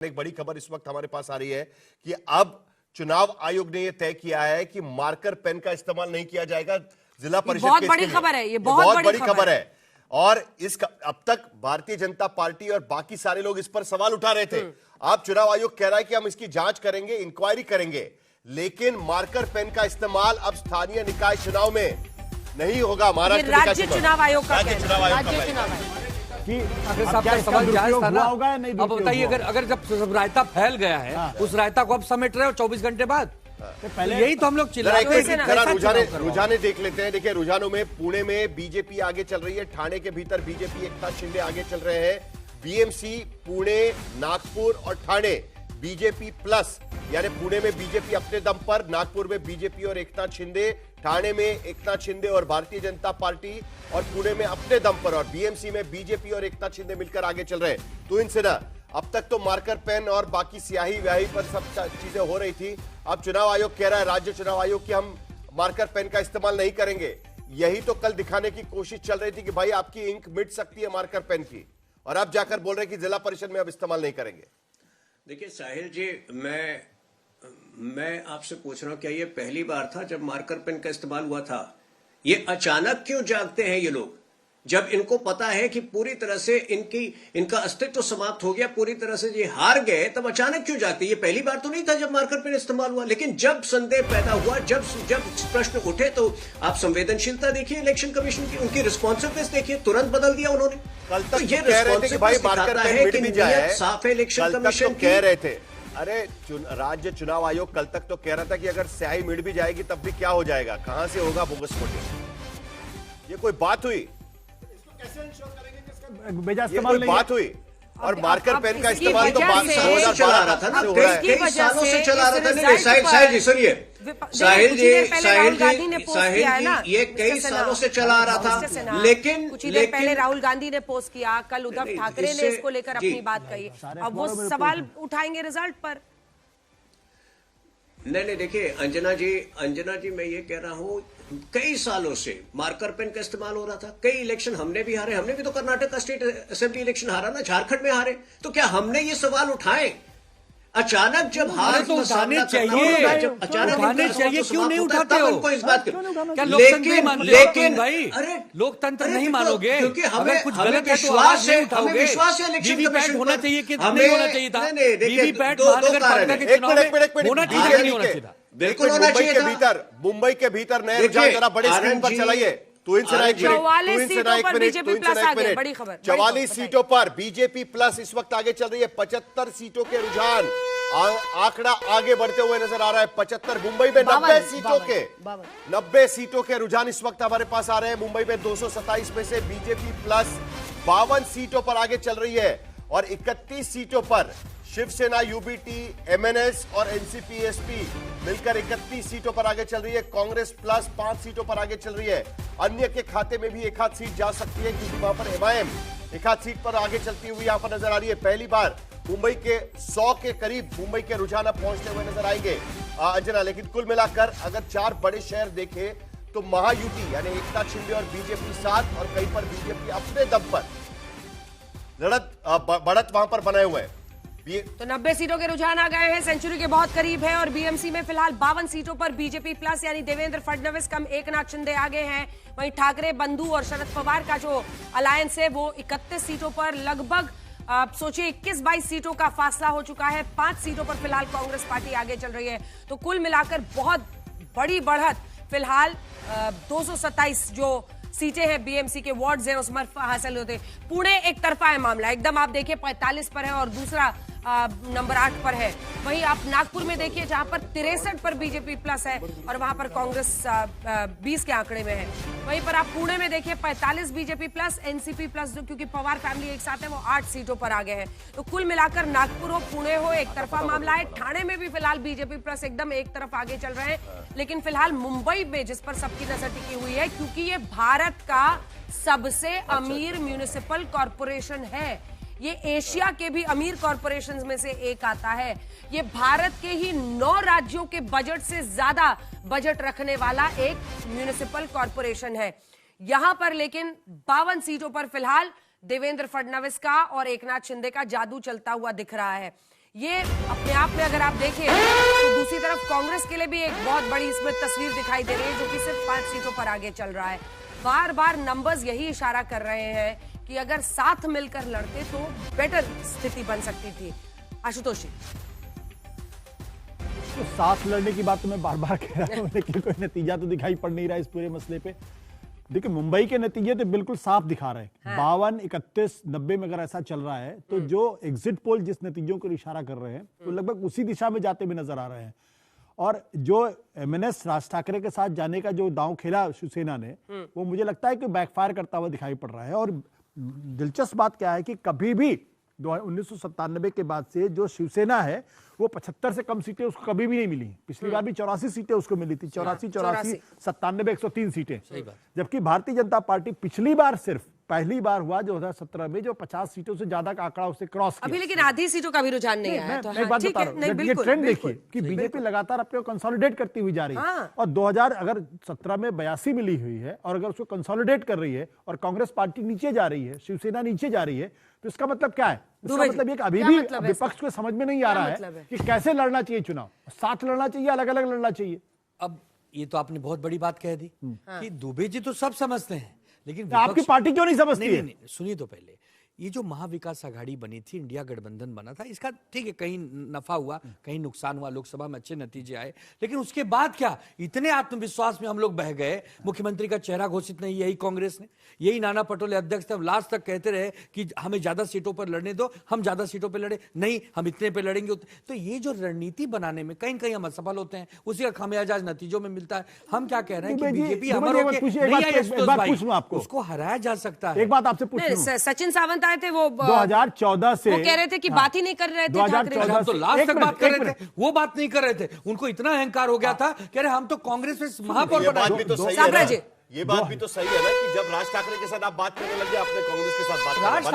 एक बड़ी खबर इस वक्त हमारे पास आ रही है कि अब चुनाव आयोग ने यह तय किया है कि मार्कर पेन का इस्तेमाल नहीं किया जाएगा जिला परिषद बहुत के बड़ी इसके खबर में। है, ये बहुत बड़ी खबर है। और अब तक भारतीय जनता पार्टी और बाकी सारे लोग इस पर सवाल उठा रहे थे। अब चुनाव आयोग कह रहा है कि हम इसकी जांच करेंगे, इंक्वायरी करेंगे, लेकिन मार्कर पेन का इस्तेमाल अब स्थानीय निकाय चुनाव में नहीं होगा। महाराष्ट्र राज्य चुनाव आयोग का राज्य चुनाव आयोग का कि अगर साहब का सवाल जायज था ना, अब बताइए अगर जब सब रायता फैल गया है, उस रायता को अब समेट रहे हो 24 घंटे बाद, पहले यही तो हम लोग रुझाने देख लेते हैं। देखिए रुझानों में पुणे में बीजेपी आगे चल रही है, ठाणे के भीतर बीजेपी एकनाथ शिंदे आगे चल रहे हैं। बीएमसी, पुणे, नागपुर और ठाणे बीजेपी प्लस, यानी पुणे में बीजेपी अपने दम पर, नागपुर में बीजेपी और एकनाथ शिंदे, ठाणे में एकनाथ शिंदे और भारतीय जनता पार्टी, और पुणे में अपने दम पर, और बीएमसी में बीजेपी और एकनाथ शिंदे मिलकर आगे चल रहे हैं। तो इनसे ना अब तक तो मार्कर पेन और बाकी स्याही व्याही पर सब चीजें हो रही थी। अब चुनाव आयोग कह रहा है, राज्य चुनाव आयोग, कि हम मार्कर पेन का इस्तेमाल नहीं करेंगे। यही तो कल दिखाने की कोशिश चल रही थी कि भाई आपकी इंक मिट सकती है मार्कर पेन की, और अब जाकर बोल रहे हैं कि जिला परिषद में अब इस्तेमाल नहीं करेंगे। देखिए साहिल जी, मैं आपसे पूछ रहा हूं, क्या ये पहली बार था जब मार्कर पेन का इस्तेमाल हुआ था? ये अचानक क्यों जागते हैं ये लोग, जब इनको पता है कि पूरी तरह से इनका अस्तित्व समाप्त हो गया, पूरी तरह से ये हार गए, तब अचानक क्यों जागते? ये पहली बार तो नहीं था जब मार्कर पेन इस्तेमाल हुआ, लेकिन जब संदेह पैदा हुआ, जब प्रश्न उठे, तो आप संवेदनशीलता देखिए इलेक्शन कमीशन की, उनकी रिस्पॉन्सिवनेस देखिए, तुरंत बदल दिया उन्होंने। कल तक तो ये कह रहे थे कि भाई मार्कर पेन मिट भी जाए, साफ है इलेक्शन कमीशन कह रहे थे। अरे राज्य चुनाव आयोग कल तक तो कह रहा था कि अगर स्याही मिट भी जाएगी तब भी क्या हो जाएगा, कहां से होगा बोगस वोटिंग? ये कोई बात हुई? ये कोई बात हुई? और मार्कर पेन का इस्तेमाल तो 2012 चला रहा था ना, कई सालों से चला रहा था। नहीं, साहिल जी सुनिए, साहिल जी, ये कई सालों से चला रहा था, लेकिन कुछ ही देर पहले राहुल गांधी ने पोस्ट किया, कल उद्धव ठाकरे ने इसको लेकर अपनी बात कही। अब वो सवाल उठाएंगे रिजल्ट पर। नहीं, देखिए अंजना जी, मैं ये कह रहा हूं, कई सालों से मार्कर पेन का इस्तेमाल हो रहा था। कई इलेक्शन हमने भी हारे, हमने भी तो कर्नाटक का स्टेट असेंबली इलेक्शन हारा ना, झारखंड में हारे। तो क्या हमने ये सवाल उठाए? अचानक जब हार तो उठाने चाहिए, क्यों नहीं उठाते हो? उनको इस बात क्या लेकिन भाई, अरे लोकतंत्र नहीं मानोगे? क्योंकि अगर कुछ गलत है तो विश्वास है, उठाओगे। विश्वास है इलेक्शन कमीशन होना चाहिए कि नहीं होना चाहिए था? वीवीपैट महानगर पालिका के चुनाव में होना चाहिए कि नहीं होना चाहिए था? बिल्कुल होना चाहिए था। मुंबई के भीतर नए रुझान जरा बड़े स्क्रीन पर चलाइए। 44 सीटों पर बीजेपी प्लस इस वक्त आगे चल रही है। 75 सीटों के रुझान, आंकड़ा आगे बढ़ते हुए नजर आ रहा है। 75 मुंबई में 90 सीटों के रुझान इस वक्त हमारे पास आ रहे हैं। मुंबई में 227 में से बीजेपी प्लस 52 सीटों पर आगे चल रही है, और 31 सीटों पर शिवसेना, यूबीटी, एमएनएस और एनसीपी-एसपी मिलकर 31 सीटों पर आगे चल रही है। कांग्रेस प्लस 5 सीटों पर आगे चल रही है। अन्य के खाते में भी एक आध सीट जा सकती है, क्योंकि वहां पर एमआईएम एक आध सीट पर आगे चलती हुई यहां पर नजर आ रही है। पहली बार मुंबई के 100 के करीब मुंबई के रुझान अब पहुंचते हुए नजर आएंगे अंजना। लेकिन कुल मिलाकर अगर 4 बड़े शहर देखें तो महायुति यानी एकनाथ शिंदे और बीजेपी साथ, और कहीं पर बीजेपी अपने दम पर बढ़त वहां पर बनाए हुए हैं। तो 90 सीटों के रुझान आ गए हैं, सेंचुरी के बहुत करीब है। और बीएमसी में फिलहाल 52 सीटों पर बीजेपी प्लस यानी देवेंद्र फडणवीस कम एकनाथ शिंदे आगे हैं। वहीं ठाकरे बंधु और शरद पवार का जो अलायंस है वो 31 सीटों पर, लगभग आप सोचिए 21-22 सीटों का फासला हो चुका है। 5 सीटों पर फिलहाल कांग्रेस पार्टी आगे चल रही है। तो कुल मिलाकर बहुत बड़ी बढ़त फिलहाल 227 जो सीटें हैं बीएमसी के वार्ड्स हैं उसमें हासिल होते। पुणे एक तरफा है मामला, एकदम आप देखिए 45 पर है और दूसरा नंबर 8 पर है। वहीं आप नागपुर में देखिए जहां पर 63 पर बीजेपी प्लस है और वहां पर कांग्रेस 20 के आंकड़े में है। वहीं पर आप पुणे में देखिए 45 बीजेपी प्लस, एनसीपी प्लस, जो क्योंकि पवार फैमिली एक साथ है, वो 8 सीटों पर आगे है। तो कुल मिलाकर नागपुर हो, पुणे हो, एक तरफा मामला है। ठाणे में भी फिलहाल बीजेपी प्लस एकदम एक तरफ आगे चल रहे हैं। लेकिन फिलहाल मुंबई में, जिस पर सबकी नजर टिकी हुई है, क्योंकि ये भारत का सबसे अमीर म्युनिसिपल कॉर्पोरेशन है, ये एशिया के भी अमीर कॉर्पोरेशंस में से एक आता है। ये भारत के ही 9 राज्यों के बजट से ज्यादा बजट रखने वाला एक म्युनिसिपल कॉर्पोरेशन है। यहां पर लेकिन 52 सीटों पर फिलहाल देवेंद्र फडणवीस का और एकनाथ शिंदे का जादू चलता हुआ दिख रहा है। ये अपने आप में अगर आप देखें तो दूसरी तरफ कांग्रेस के लिए भी एक बहुत बड़ी इसमें तस्वीर दिखाई दे रही है, जो कि सिर्फ 5 सीटों पर आगे चल रहा है। बार बार नंबर्स यही इशारा कर रहे हैं कि अगर साथ मिलकर लड़ते तो बेटर स्थिति बन सकती थी। आशुतोष जी, तो साथ लड़ने की बात तो मैं बार बार कह रहा हूं, लेकिन कोई नतीजा तो दिखाई पड़ नहीं रहा इस पूरे मसले पे। देखिए, मुंबई के नतीजे तो बिल्कुल साफ दिखा रहे हैं। 52, 31, 90 में अगर ऐसा चल रहा है तो जो एग्जिट पोल जिस नतीजों को इशारा कर रहे हैं तो लगभग उसी दिशा में जाते हुए नजर आ रहे हैं। और जो एमएनएस राज ठाकरे के साथ जाने का जो दांव खेला शिवसेना ने, वो मुझे लगता है कि बैकफायर करता हुआ दिखाई पड़ रहा है। और दिलचस्प बात क्या है कि कभी भी 1997 के बाद से जो शिवसेना है वो 75 से कम सीटें उसको कभी भी नहीं मिली। पिछली बार भी 84 सीटें उसको मिली थी, 84, 97, 103 सीटें। जबकि भारतीय जनता पार्टी पिछली बार सिर्फ पहली बार हुआ 2017 में जो 50 सीटों से ज्यादा का आंकड़ा उससे क्रॉस किया। अभी लेकिन आधी सीटों का भी रुझान नहीं आया। तो मैं बात बता रहा हूं, ये ट्रेंड देखिए कि बीजेपी लगातार अपने कंसोलिडेट करती हुई जा रही है। और 2017 में 82 मिली हुई है और अगर उसको कंसोलिडेट कर रही है और कांग्रेस पार्टी नीचे जा रही है, शिवसेना नीचे जा रही है, तो इसका मतलब क्या है? इसका मतलब ये कि अभी भी विपक्ष को समझ में नहीं आ रहा है कि कैसे लड़ना चाहिए चुनाव, साथ लड़ना चाहिए, अलग अलग लड़ना चाहिए। अब ये तो आपने बहुत बड़ी बात कह दी कि दुबे जी तो सब समझते हैं, लेकिन आपकी पार्टी क्यों नहीं समझती है? नहीं, सुनिए तो पहले, ये जो महाविकास आघाड़ी बनी थी, इंडिया गठबंधन बना था, इसका ठीक है कहीं नफा हुआ, कहीं नुकसान हुआ, लोकसभा में अच्छे नतीजे आए, लेकिन उसके बाद क्या इतने आत्मविश्वास में हम लोग बह गए। मुख्यमंत्री का चेहरा घोषित नहीं, यही कांग्रेस ने, यही नाना पटोले अध्यक्ष थे, लास्ट तक कहते रहे कि हमें ज्यादा सीटों पर लड़ने दो, हम ज्यादा सीटों पर लड़े नहीं, हम इतने पे लड़ेंगे। तो ये जो रणनीति बनाने में कहीं कहीं हम असफल होते हैं, उसी का खामियाजा नतीजों में मिलता है। हम क्या कह रहे हैं कि बीजेपी उसको हराया जा सकता है। एक बात आपसे पूछूं, सचिन सावंत आए थे, वो 2014 से वो कह रहे थे कि बात ही नहीं कर रहे थे। 2014 तो लास्ट तक बात कर रहे थे, वो बात नहीं कर रहे थे। उनको इतना अहंकार हो गया था कि अरे हम तो कांग्रेस में महापौर ये बात भी तो सही है ना कि जब राज ठाकरे के साथ आप बात करने लगे, आपने कांग्रेस के साथ बात करना